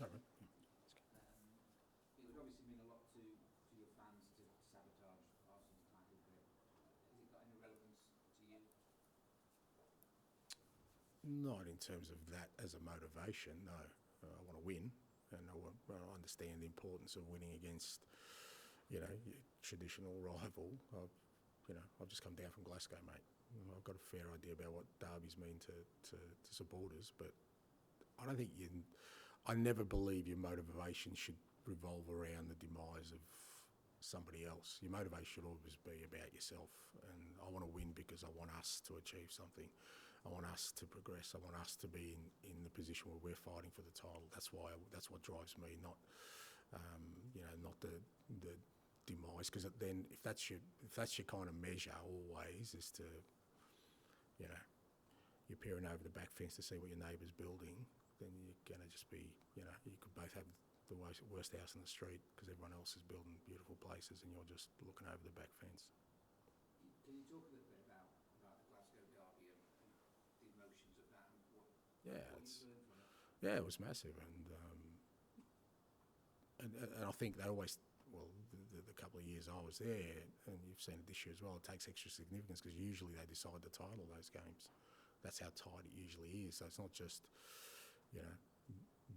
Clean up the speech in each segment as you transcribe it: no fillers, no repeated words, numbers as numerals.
Sorry. It would obviously mean a lot to your fans to sabotage Arsenal's title bid. Has it got any relevance to you? Not in terms of that as a motivation, no. I want to win, and I understand the importance of winning against, your traditional rival. I've just come down from Glasgow, mate. I've got a fair idea about what derbies mean to supporters, but I never believe your motivation should revolve around the demise of somebody else. Your motivation should always be about yourself, and I want to win because I want us to achieve something. I want us to progress. I want us to be in the position where we're fighting for the title. That's what drives me, not not the demise. Because then, if that's your kind of measure always, is to, you're peering over the back fence to see what your neighbour's building, then you're going to just be, you could both have the worst house in the street because everyone else is building beautiful places and you're just looking over the back fence. Can you talk a little bit about the Glasgow derby and the emotions of that and what you learned from it? Yeah, it was massive, and I think they always, the couple of years I was there, and you've seen it this year as well, it takes extra significance because usually they decide the title of those games. That's how tight it usually is. So it's not just,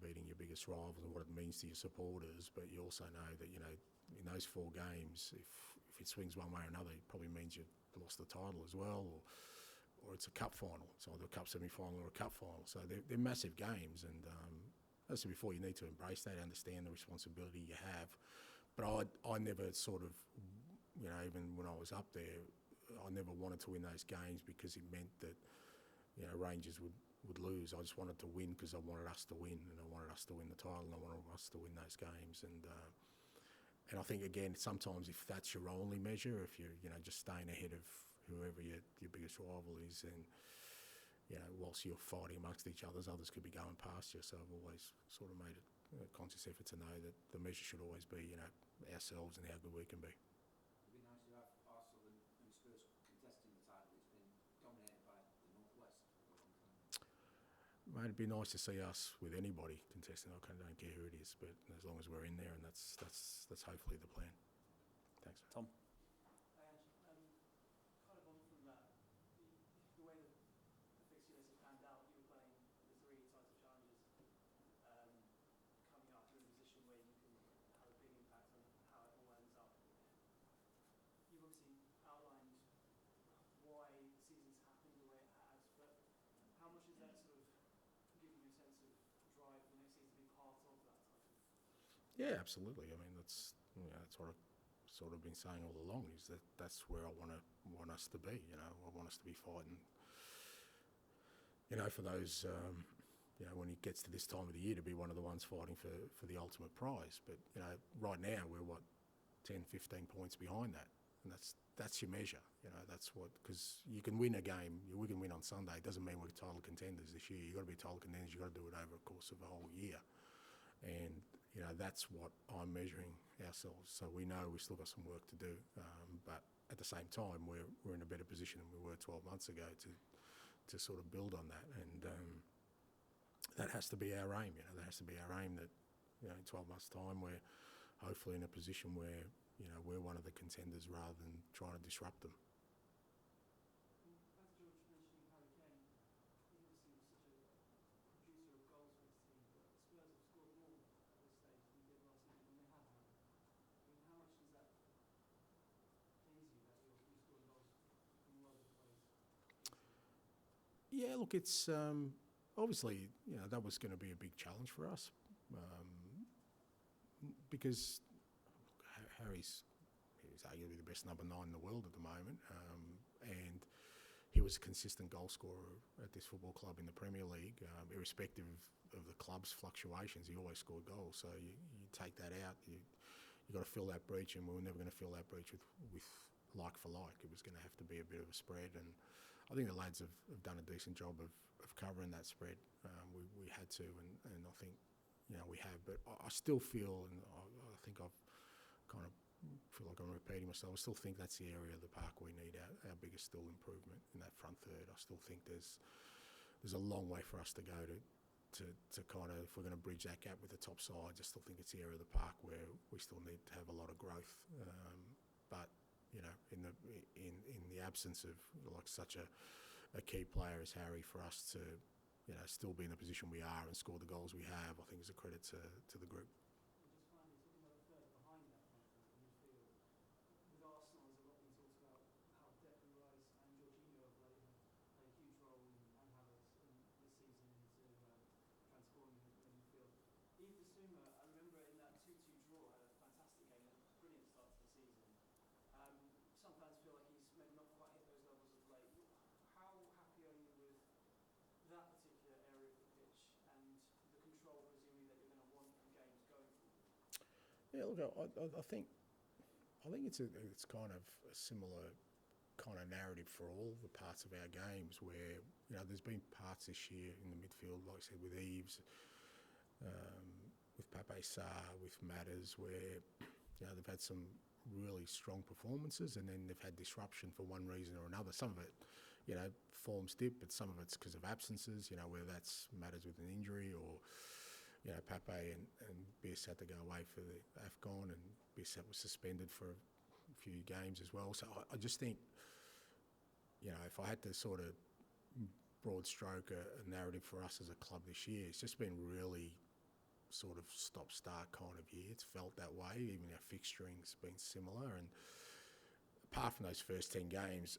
beating your biggest rivals and what it means to your supporters, but you also know that, in those 4 games, if it swings one way or another, it probably means you've lost the title as well, or it's a cup final. It's either a cup semi-final or a cup final. So they're massive games, and as I said before, you need to embrace that, understand the responsibility you have. But I never sort of, even when I was up there, I never wanted to win those games because it meant that, Rangers would lose. I just wanted to win because I wanted us to win, and I wanted us to win the title, and I wanted us to win those games. And I think, again, sometimes if that's your only measure, if you're, just staying ahead of whoever your biggest rival is, and, whilst you're fighting amongst each other, others could be going past you. So I've always sort of made a conscious effort to know that the measure should always be, ourselves and how good we can be. It'd be nice to have Arsenal and Spurs contesting the title. It's been dominated by the Northwest. Mate, it'd be nice to see us with anybody contesting. I don't care who it is, but as long as we're in there, and that's hopefully the plan. Thanks. Tom? Kind of on from that, the way that the fixture list has panned out, you were playing the 3 title challenges, coming up, you're in a position where you can have a big impact on how it all ends up. You've obviously outlined why the season's happened the way it has, but how much is that sort of giving you a sense of drive for next season to be part of that type of? Yeah, absolutely. I mean, that's what I've sort of been saying all along, is that's where I want us to be. I want us to be fighting, for those, when it gets to this time of the year, to be one of the ones fighting for the ultimate prize. But, right now we're 10, 15 points behind that, and that's your measure. That's what, because you can win a game, we can win on Sunday. It doesn't mean we're title contenders this year. You've got to be title contenders. You've got to do it over a course of a whole year. And, that's what I'm measuring ourselves. So we know we've still got some work to do. But at the same time, we're in a better position than we were 12 months ago to sort of build on that. And that has to be our aim. That has to be our aim, that, in 12 months' time, we're hopefully in a position where, we're one of the contenders rather than trying to disrupt them. Back to George mentioning Harry Kane, he obviously was such a producer of goals for his team, but Spurs have scored more at this stage than they did last season when they had him. I mean, how much does that please you that you're scoring goals from all over the place? Yeah, look, it's obviously, that was going to be a big challenge for us, because Harry's arguably the best number 9 in the world at the moment, and he was a consistent goal scorer at this football club in the Premier League, irrespective of the club's fluctuations. He always scored goals. So you take that out, you got to fill that breach, and we were never going to fill that breach with like for like. It was going to have to be a bit of a spread, and I think the lads have done a decent job of covering that spread. We had to, and I think, we have. But I still feel, and I think I've kind of feel like I'm repeating myself, I still think that's the area of the park we need our biggest still improvement in that front third. I still think there's a long way for us to go to kind of, if we're going to bridge that gap with the top side, I still think it's the area of the park where we still need to have a lot of growth. But you know, in the absence of like such a key player as Harry, for us to still be in the position we are and score the goals we have, I think is a credit to the group. Just finally, talking about the third behind that front three, the midfield, with Arsenal, there's a lot been talked about how Declan Rice and Jorginho of late have played a huge role and Havertz this season into transforming the midfield. Yves Bissouma, I remember in that 2-2 draw, had a fantastic game, a brilliant start to the season. Some fans feel like he's maybe not quite hit those levels of late. How happy are you with that particular area of the pitch and the control, presumably, that you're going to want from games going forward? Yeah, look, I think it's kind of a similar kind of narrative for all the parts of our games, where there's been parts this year in the midfield, like I said, with Eves, with Pape Sarr, with Matters, where they've had some really strong performances, and then they've had disruption for one reason or another. Some of it, form's dip, but some of it's because of absences, whether that's Matters with an injury, or Pape and Biss had to go away for the AFCON, and Biss was suspended for a few games as well. So I just think, if I had to sort of broad stroke a narrative for us as a club this year, it's just been really sort of stop-start kind of year. It's felt that way. Even our fixturing's been similar, and apart from those first 10 games,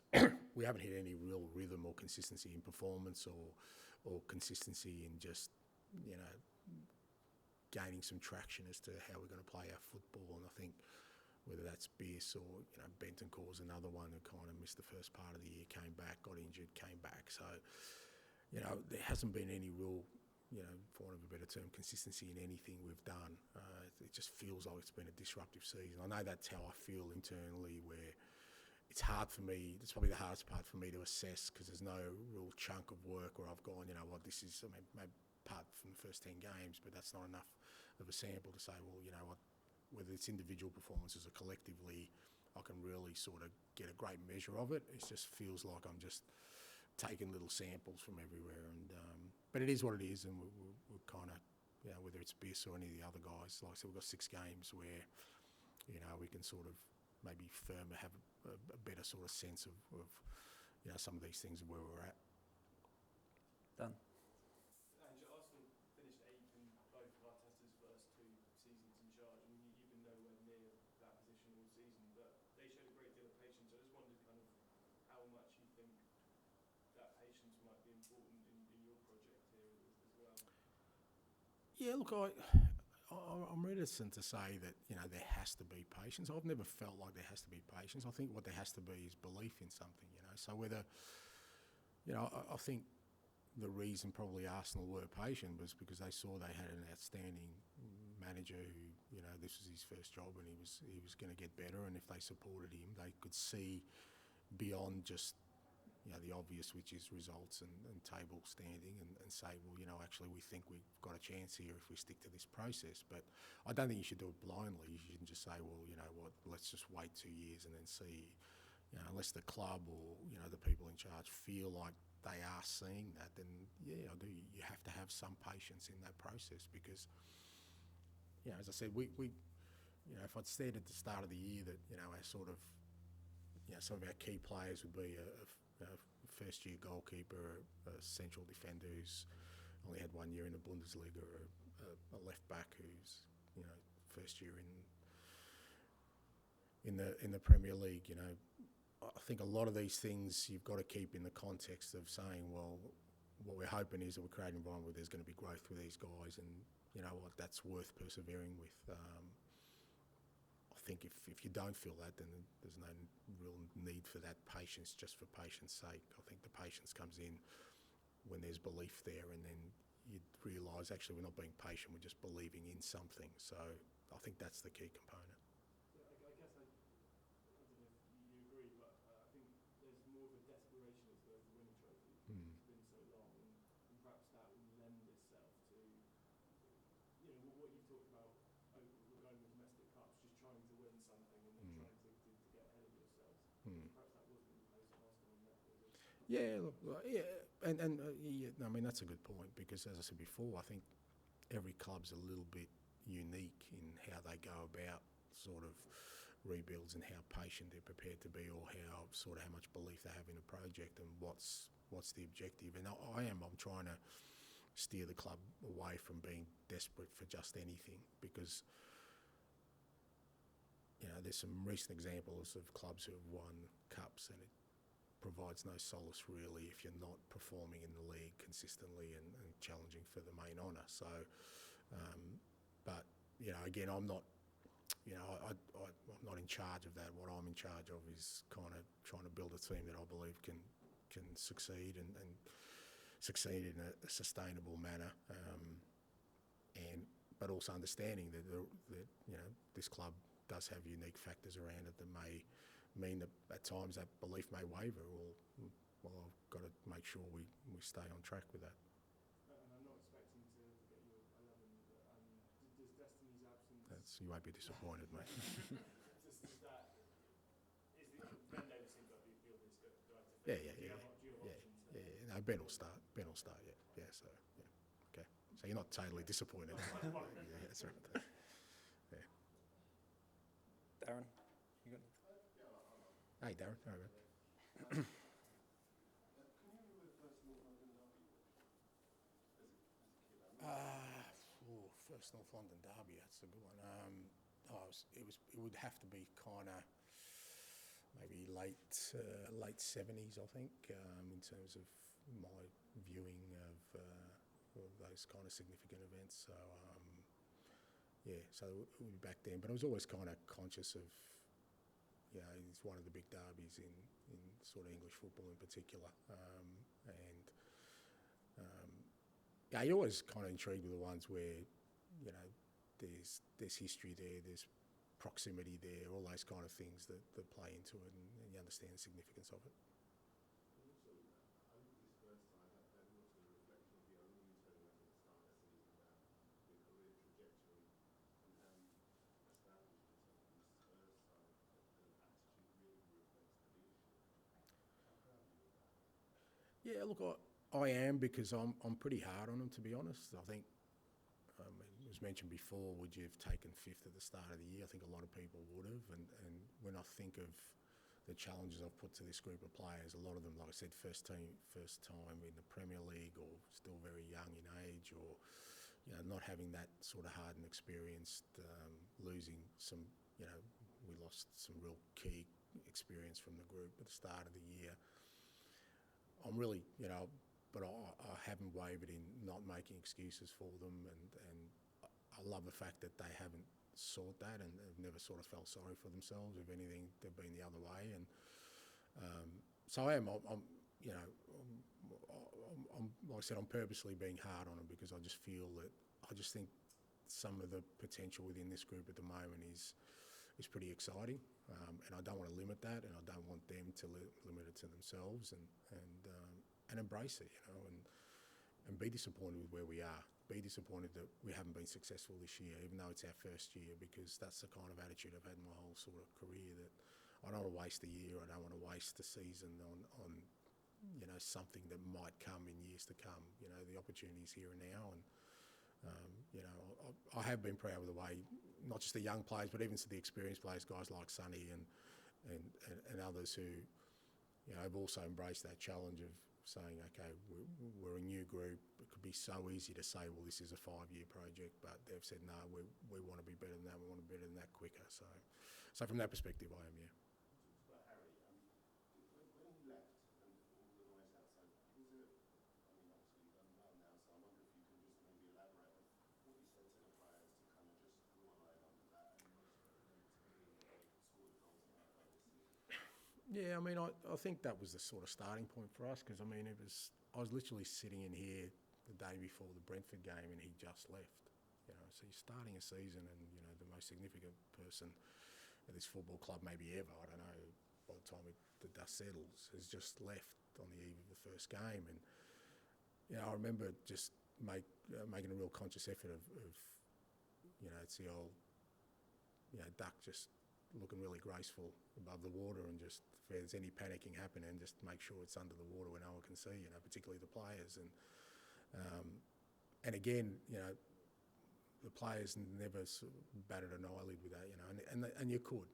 we haven't hit any real rhythm or consistency in performance, or consistency in just gaining some traction as to how we're going to play our football. And I think whether that's Biss or Bentancur's another one who kind of missed the first part of the year, came back, got injured, came back. So there hasn't been any real, for want of a better term, consistency in anything we've done. It just feels like it's been a disruptive season. I know that's how I feel internally, where it's hard for me. It's probably the hardest part for me to assess, because there's no real chunk of work where I've gone, this is, maybe apart from the first 10 games, but that's not enough of a sample to say, well, whether it's individual performances or collectively, I can really sort of get a great measure of it. It just feels like I'm just taking little samples from everywhere, and but it is what it is, and we're kind of, whether it's Biss or any of the other guys, like I said, we've got 6 games where we can sort of maybe have a better sort of sense of some of these things and where we're at. Done. Ange, Arsenal finished 8th in both of Arteta's first 2 seasons in charge, and you've been nowhere near that position all season, but they showed a great deal of patience. I just wondered kind of how much you think that patience might be important in your project here as well. Yeah, look, I'm reticent to say that there has to be patience. I've never felt like there has to be patience. I think what there has to be is belief in something. So whether I think the reason probably Arsenal were patient was because they saw they had an outstanding manager who this was his first job, and he was going to get better, and if they supported him, they could see beyond just the obvious, which is results and table standing, and say, well, actually we think we've got a chance here if we stick to this process. But I don't think you should do it blindly. You shouldn't just say, well, let's just wait 2 years and then see, unless the club or, the people in charge feel like they are seeing that, then you have to have some patience in that process, because, as I said, we if I'd said at the start of the year that, our sort of, some of our key players would be a first-year goalkeeper, a central defender who's only had 1 year in the Bundesliga, or a left-back who's, first year in the Premier League. I think a lot of these things you've got to keep in the context of saying, well, what we're hoping is that we're creating an environment where there's going to be growth with these guys, and that's worth persevering with. I think if you don't feel that, then there's no real need for that patience just for patience sake. I think the patience comes in when there's belief there, and then you realise actually we're not being patient, we're just believing in something. So I think that's the key component. So I guess I don't know if you agree, but I think there's more of a desperation as though to win a trophy. It's been so long, and perhaps that will lend itself to what you've talked about regarding the domestic cups, just trying to win something and then trying to get ahead of yourselves. Perhaps that wasn't the case at Arsenal in that, was it? Yeah, look, yeah. I mean, that's a good point because, as I said before, I think every club's a little bit unique in how they go about sort of rebuilds and how patient they're prepared to be, or how much belief they have in a project and what's the objective. And I'm trying to steer the club away from being desperate for just anything, because there's some recent examples of clubs who have won cups, and it provides no solace really if you're not performing in the league consistently and challenging for the main honour. So, but again, I'm not. I'm not in charge of that. What I'm in charge of is kind of trying to build a team that I believe can succeed and succeed in a sustainable manner, but also understanding that this club does have unique factors around it that may mean that at times that belief may waver. Well, I've got to make sure we stay on track with that. And I'm not expecting to get you 11, but does Destiny's absence... You won't be disappointed, mate. Ben Davis seems like the obvious guy to fit. Yeah. Do you have options? Yeah. No, Ben will start. Yeah. So yeah. Okay. So you're not totally disappointed. Yeah, that's right. Yeah. Darren, you got? Hey, Darren. All right. First North London derby. That's a good one. It would have to be kind of maybe late 70s, I think, in terms of my viewing of those kind of significant events. So so it would be back then. But I was always kind of conscious of, it's one of the big derbies in sort of English football in particular, you're always kind of intrigued with the ones where there's history there, there's proximity there, all those kind of things that play into it, and you understand the significance of it. Yeah, look, I am, because I'm pretty hard on them, to be honest. I think it was mentioned before, would you have taken fifth at the start of the year? I think a lot of people would have, and when I think of the challenges I've put to this group of players, a lot of them, like I said, first time in the Premier League, or still very young in age, or not having that sort of hardened experience, losing some, we lost some real key experience from the group at the start of the year. I'm really, but I haven't wavered in not making excuses for them, and I love the fact that they haven't sought that and have never sort of felt sorry for themselves. If anything, they've been the other way, and so I'm like I said, I'm purposely being hard on them, because I just think some of the potential within this group at the moment is pretty exciting, and I don't want to limit that, and I don't want them to limit it to themselves, and embrace it, and be disappointed with where we are. Be disappointed that we haven't been successful this year, even though it's our first year, because that's the kind of attitude I've had my whole sort of career, that I don't want to waste a year, I don't want to waste the season on something that might come in years to come. The opportunity's here and now, and I have been proud of the way, not just the young players, but even to the experienced players, guys like Sonny and others who have also embraced that challenge of saying, okay, we're a new group. It could be so easy to say, well, this is a 5-year project, but they've said, no, we want to be better than that. We want to be better than that quicker. So from that perspective, I am, yeah. But Harry, when you left and all the noise outside, was it? I mean, obviously you've done well now, so I wonder if you can just maybe elaborate on what you said to the players to kind of just draw a line under that, and to me, they scored the goals that I this season. Yeah, I mean, I think that was the sort of starting point for us, because, I mean, I was literally sitting in here the day before the Brentford game, and he just left. So you're starting a season, and, the most significant person at this football club maybe ever, I don't know, by the time the dust settles, has just left on the eve of the first game. And, I remember just making a real conscious effort of it's the old, duck, just looking really graceful above the water, and just if there's any panicking happening, just make sure it's under the water where no one can see, you know, particularly the players. And again, you know, the players never sort of batted an eyelid with that, you know, and you could,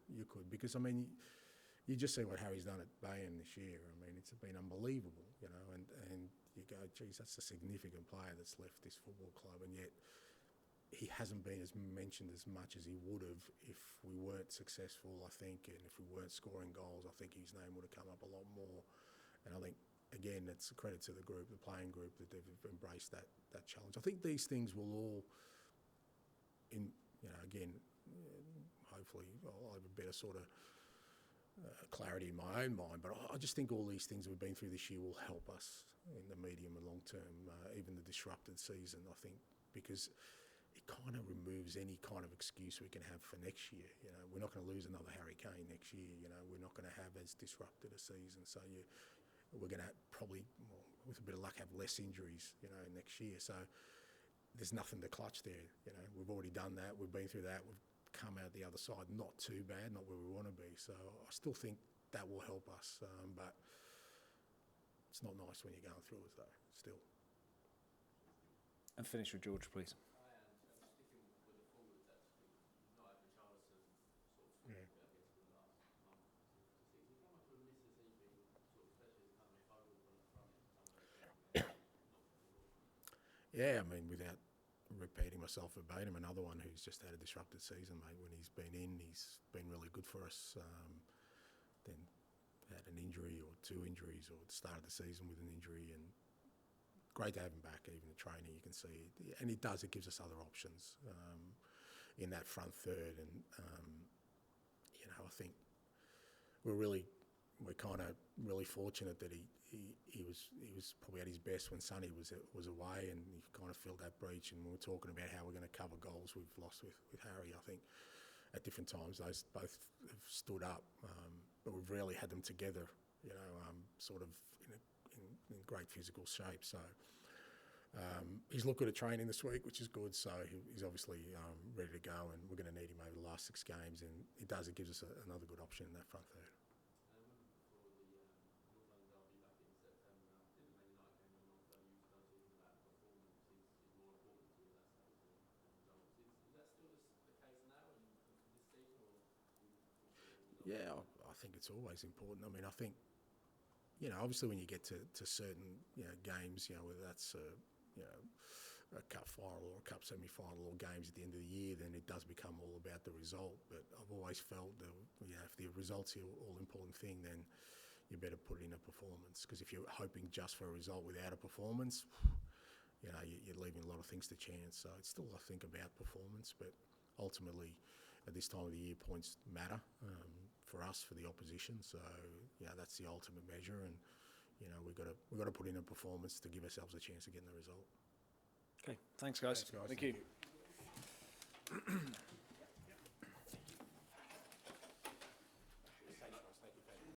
because I mean, you just see what Harry's done at Bayern this year. I mean, it's been unbelievable, you know, and you go, geez, that's a significant player that's left this football club, and yet he hasn't been as mentioned as much as he would have if we weren't successful, I think, and if we weren't scoring goals. I think his name would have come up a lot more. And I think, again, it's a credit to the group, the playing group, that they've embraced that challenge. I think these things will all, again, hopefully I'll have a better sort of clarity in my own mind, but I just think all these things we've been through this year will help us in the medium and long term, even the disrupted season, I think, because it kind of removes any kind of excuse we can have for next year. You know, we're not going to lose another Harry Kane next year. You know, we're not going to have as disrupted a season. So we're going to probably, well, with a bit of luck, have less injuries, you know, next year. So there's nothing to clutch there. You know, we've already done that. We've been through that. We've come out the other side not too bad, not where we want to be. So I still think that will help us. But it's not nice when you're going through it, though, still. And finish with George, please. Yeah, I mean, without repeating myself verbatim, another one who's just had a disrupted season, mate. When he's been in, he's been really good for us. Then had an injury or two injuries, or started the season with an injury, and great to have him back, even in training. You can see, and it gives us other options in that front third. And you know, I think we're kind of really fortunate that he was probably at his best when Sonny was away, and he kind of filled that breach. And we were talking about how we're going to cover goals we've lost with Harry. I think at different times those both have stood up, but we've rarely had them together, you know, sort of in great physical shape. So he's looked good at training this week, which is good. So he's obviously ready to go, and we're going to need him over the last 6 games. And it gives us another good option in that front third. Yeah, I think it's always important. I mean, I think, you know, obviously when you get to certain, you know, games, you know, whether that's a cup final or a cup semi-final or games at the end of the year, then it does become all about the result. But I've always felt that, you know, if the result's the all-important thing, then you better put in a performance. Because if you're hoping just for a result without a performance, you know, you're leaving a lot of things to chance. So it's still, I think, about performance. But ultimately, at this time of the year, points matter for us, for the opposition. So, you know, that's the ultimate measure. And, you know, we've got to put in a performance to give ourselves a chance of getting the result. Okay, thanks, guys. Thanks, guys. Thank you.